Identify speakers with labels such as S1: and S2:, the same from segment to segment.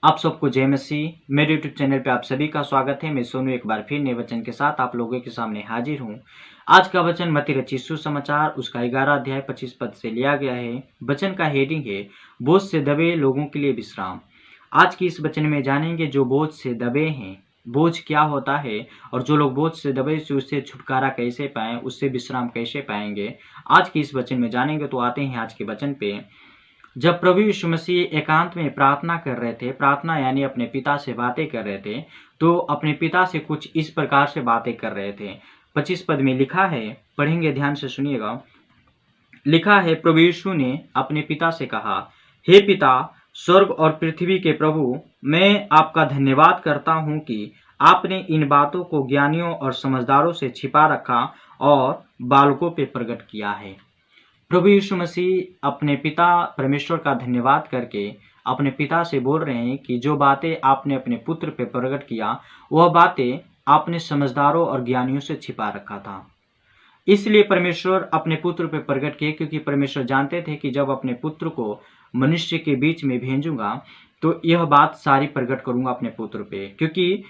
S1: आप सबको जय मसीह। मेरे यूट्यूब चैनल पे आप सभी का स्वागत है। मैं सोनू एक बार फिर नए वचन के साथ आप लोगों के सामने हाजिर हूँ। आज का वचन मत्ती रचित सुसमाचार उसका 11 अध्याय 25 पद से लिया गया है। वचन का हेडिंग है बोझ से दबे लोगों के लिए विश्राम। आज की इस वचन में जानेंगे जो बोझ से दबे हैं, बोझ क्या होता है और जो लोग बोझ से दबे से उससे छुटकारा कैसे पाएं, उससे विश्राम कैसे पाएंगे। आज की इस वचन में जानेंगे। तो आते हैं आज के वचन पे। जब प्रभु यीशु मसीह एकांत में प्रार्थना कर रहे थे, प्रार्थना यानी अपने पिता से बातें कर रहे थे, तो अपने पिता से कुछ इस प्रकार से बातें कर रहे थे। 25 पद में लिखा है, पढ़ेंगे, ध्यान से सुनिएगा। लिखा है, प्रभु यीशु ने अपने पिता से कहा, हे पिता, स्वर्ग और पृथ्वी के प्रभु, मैं आपका धन्यवाद करता हूँ कि आपने इन बातों को ज्ञानियों और समझदारों से छिपा रखा और बालकों पे प्रकट किया है। प्रभु यीशु मसीह अपने पिता परमेश्वर का धन्यवाद करके अपने पिता से बोल रहे हैं कि जो बातें आपने अपने पुत्र पे प्रकट किया, वह बातें आपने समझदारों और ज्ञानियों से छिपा रखा था। इसलिए परमेश्वर अपने पुत्र पे प्रकट किए, क्योंकि परमेश्वर जानते थे कि जब अपने पुत्र को मनुष्य के बीच में भेजूंगा तो यह बात सारी प्रकट करूंगा अपने पुत्र पे। क्योंकि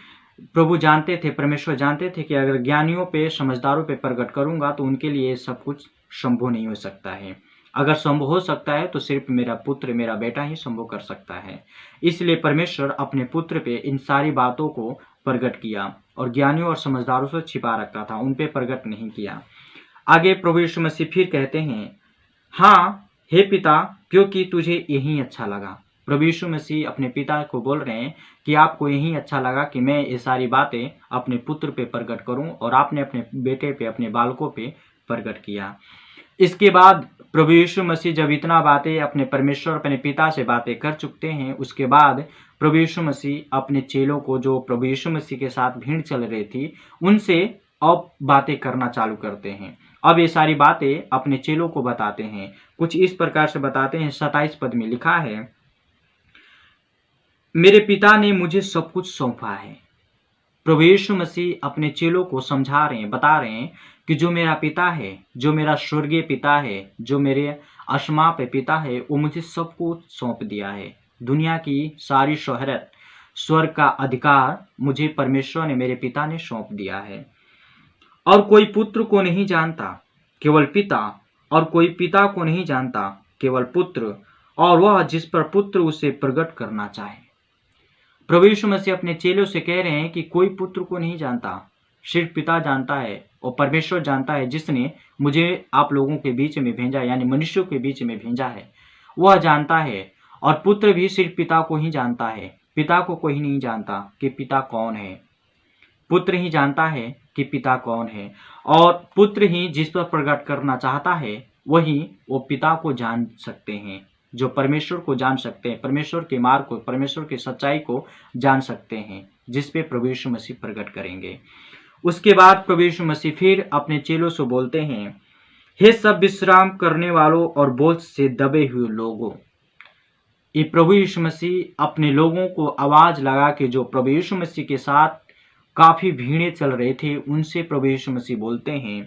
S1: प्रभु जानते थे, परमेश्वर जानते थे कि अगर ज्ञानियों पे, समझदारों पे प्रकट करूंगा तो उनके लिए सब कुछ संभव नहीं हो सकता है। अगर संभव हो सकता है तो सिर्फ मेरा पुत्र, मेरा बेटा ही संभव कर सकता है। इसलिए परमेश्वर अपने पुत्र पे इन सारी बातों को प्रकट किया और ज्ञानियों और समझदारों से छिपा रखा था, उन पे प्रकट नहीं किया। आगे प्रभु यीशु मसीह फिर कहते हैं, हाँ हे पिता, क्योंकि तुझे यही अच्छा लगा। प्रभु यीशु मसीह अपने पिता को बोल रहे हैं कि आपको यही अच्छा लगा कि मैं ये सारी बातें अपने पुत्र पे प्रकट करूं, और आपने अपने बेटे पे, अपने बालकों पे प्रकट किया। इसके बाद प्रभु यीशु मसीह जब इतना बातें अपने परमेश्वर, अपने पिता से बातें कर चुकते हैं, उसके बाद प्रभु यीशु मसीह अपने चेलों को, जो प्रभु यीशु मसीह के साथ भीड़ चल रही थी, उनसे अब बातें करना चालू करते हैं। अब ये सारी बातें अपने चेलों को बताते हैं। कुछ इस प्रकार से बताते हैं। 27 पद में लिखा है, मेरे पिता ने मुझे सब कुछ सौंपा है। प्रभु यीशु मसीह अपने चेलों को समझा रहे हैं, बता रहे हैं कि जो मेरा पिता है, जो मेरा स्वर्गीय पिता है, जो मेरे आसमां पे पिता है, वो मुझे सब कुछ सौंप दिया है। दुनिया की सारी शोहरत, स्वर्ग का अधिकार मुझे परमेश्वर ने, मेरे पिता ने सौंप दिया है। और कोई पुत्र को नहीं जानता, केवल पिता, और कोई पिता को नहीं जानता, केवल पुत्र, और वह जिस पर पुत्र उसे प्रकट करना चाहे। प्रभु यीशु मसीह अपने चेलों से कह रहे हैं कि कोई पुत्र को नहीं जानता, सिर्फ पिता जानता है, और परमेश्वर जानता है जिसने मुझे आप लोगों के बीच में भेजा, यानी मनुष्यों के बीच में भेजा है, वह जानता है। और पुत्र भी सिर्फ पिता को ही जानता है, पिता को कोई नहीं जानता कि पिता कौन है। पुत्र ही जानता है कि पिता कौन है, और पुत्र ही जिस पर प्रकट करना चाहता है, वही वो पिता को जान सकते हैं, जो परमेश्वर को जान सकते हैं, परमेश्वर के मार्ग को, परमेश्वर की सच्चाई को जान सकते हैं, जिस पे प्रभु यीशु मसीह प्रकट करेंगे। उसके बाद प्रभु यीशु मसीह फिर अपने चेलों से बोलते हैं, हे सब विश्राम करने वालों और बोझ से दबे हुए लोगों। ये प्रभु यीशु मसीह अपने लोगों को आवाज लगा के, जो प्रभु यीशु मसीह के साथ काफी भीड़ें चल रहे थे, उनसे प्रभु यीशु मसीह बोलते हैं,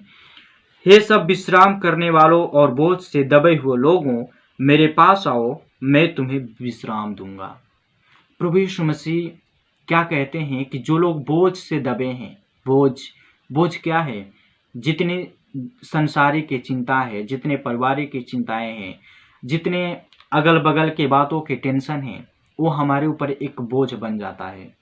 S1: हे सब विश्राम करने वालों और बोझ से दबे हुए लोगों, मेरे पास आओ, मैं तुम्हें विश्राम दूंगा। प्रभु यीशु मसीह क्या कहते हैं कि जो लोग बोझ से दबे हैं, बोझ क्या है? जितने संसारी की चिंता है, जितने पारिवारिक की चिंताएं हैं, जितने अगल बगल के बातों के टेंशन हैं, वो हमारे ऊपर एक बोझ बन जाता है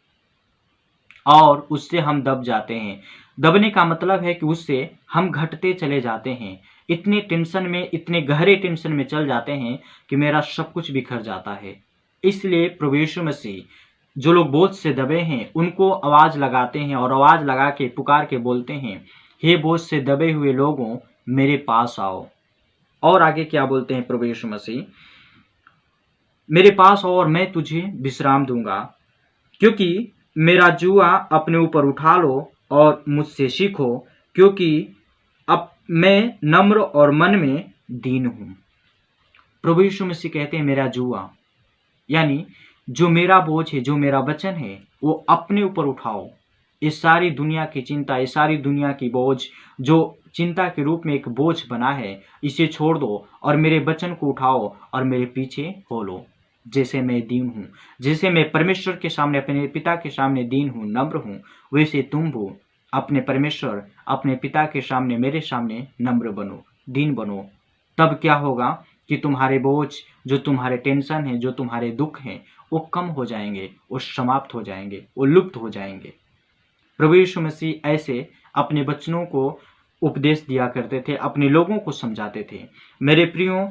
S1: और उससे हम दब जाते हैं। दबने का मतलब है कि उससे हम घटते चले जाते हैं। इतने टेंशन में, इतने गहरे टेंशन में चल जाते हैं कि मेरा सब कुछ बिखर जाता है। इसलिए प्रभु यीशु मसीह जो लोग बोझ से दबे हैं, उनको आवाज लगाते हैं, और आवाज लगा के पुकार के बोलते हैं, हे बोझ से दबे हुए लोगों, मेरे पास आओ। और आगे क्या बोलते हैं प्रभु यीशु मसीह? मेरे पास आओ और मैं तुझे विश्राम दूंगा, क्योंकि मेरा जुआ अपने ऊपर उठा लो और मुझसे सीखो, क्योंकि अब मैं नम्र और मन में दीन हूं। प्रभु यीशु मसीह कहते हैं, मेरा जुआ, यानी जो मेरा बोझ है, जो मेरा वचन है, वो अपने ऊपर उठाओ। इस सारी दुनिया की चिंता, इस सारी दुनिया की बोझ, जो चिंता के रूप में एक बोझ बना है, इसे छोड़ दो और मेरे वचन को उठाओ और मेरे पीछे हो लो। जैसे मैं दीन हूँ, जैसे मैं परमेश्वर के सामने, अपने पिता के सामने दीन हूँ, नम्र हूँ, वैसे तुम हो अपने परमेश्वर, अपने पिता के सामने, मेरे सामने नम्र बनो, दीन बनो। तब क्या होगा कि तुम्हारे बोझ, जो तुम्हारे टेंशन हैं, जो तुम्हारे दुख हैं, वो कम हो जाएंगे, वो समाप्त हो जाएंगे, वो लुप्त हो जाएंगे। प्रभु यीशु मसीह ऐसे अपने बच्चों को उपदेश दिया करते थे, अपने लोगों को समझाते थे। मेरे प्रियो,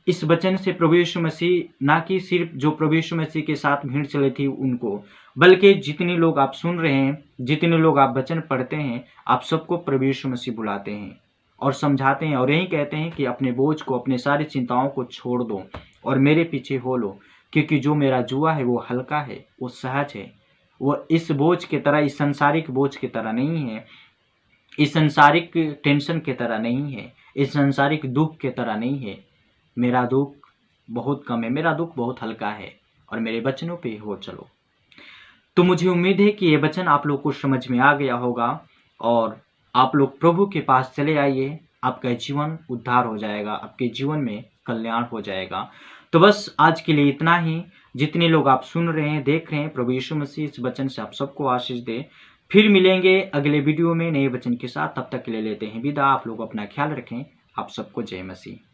S1: इस वचन से प्रभु यीशु मसीह ना कि सिर्फ जो प्रभु यीशु मसीह के साथ भीड़ चली थी उनको, बल्कि जितने लोग आप सुन रहे हैं, जितने लोग आप वचन पढ़ते हैं, आप सबको प्रभु यीशु मसीह बुलाते हैं और समझाते हैं और यही कहते हैं कि अपने बोझ को, अपने सारी चिंताओं को छोड़ दो और मेरे पीछे हो लो, क्योंकि जो मेरा जुआ है वो हल्का है, वो सहज है, वो इस बोझ की तरह, इस संसारिक बोझ की तरह नहीं है, इस संसारिक टेंशन की तरह नहीं है, इस संसारिक दुख की तरह नहीं है। मेरा दुख बहुत कम है, मेरा दुख बहुत हल्का है और मेरे वचनों पे हो चलो। तो मुझे उम्मीद है कि ये वचन आप लोग को समझ में आ गया होगा और आप लोग प्रभु के पास चले आइए, आपका जीवन उद्धार हो जाएगा, आपके जीवन में कल्याण हो जाएगा। तो बस आज के लिए इतना ही। जितने लोग आप सुन रहे हैं, देख रहे हैं, प्रभु यीशु मसीह इस वचन से आप सबको आशीष दे। फिर मिलेंगे अगले वीडियो में नए वचन के साथ। तब तक के लिए लेते हैं विदा। आप लोग अपना ख्याल रखें। आप सबको जय मसीह।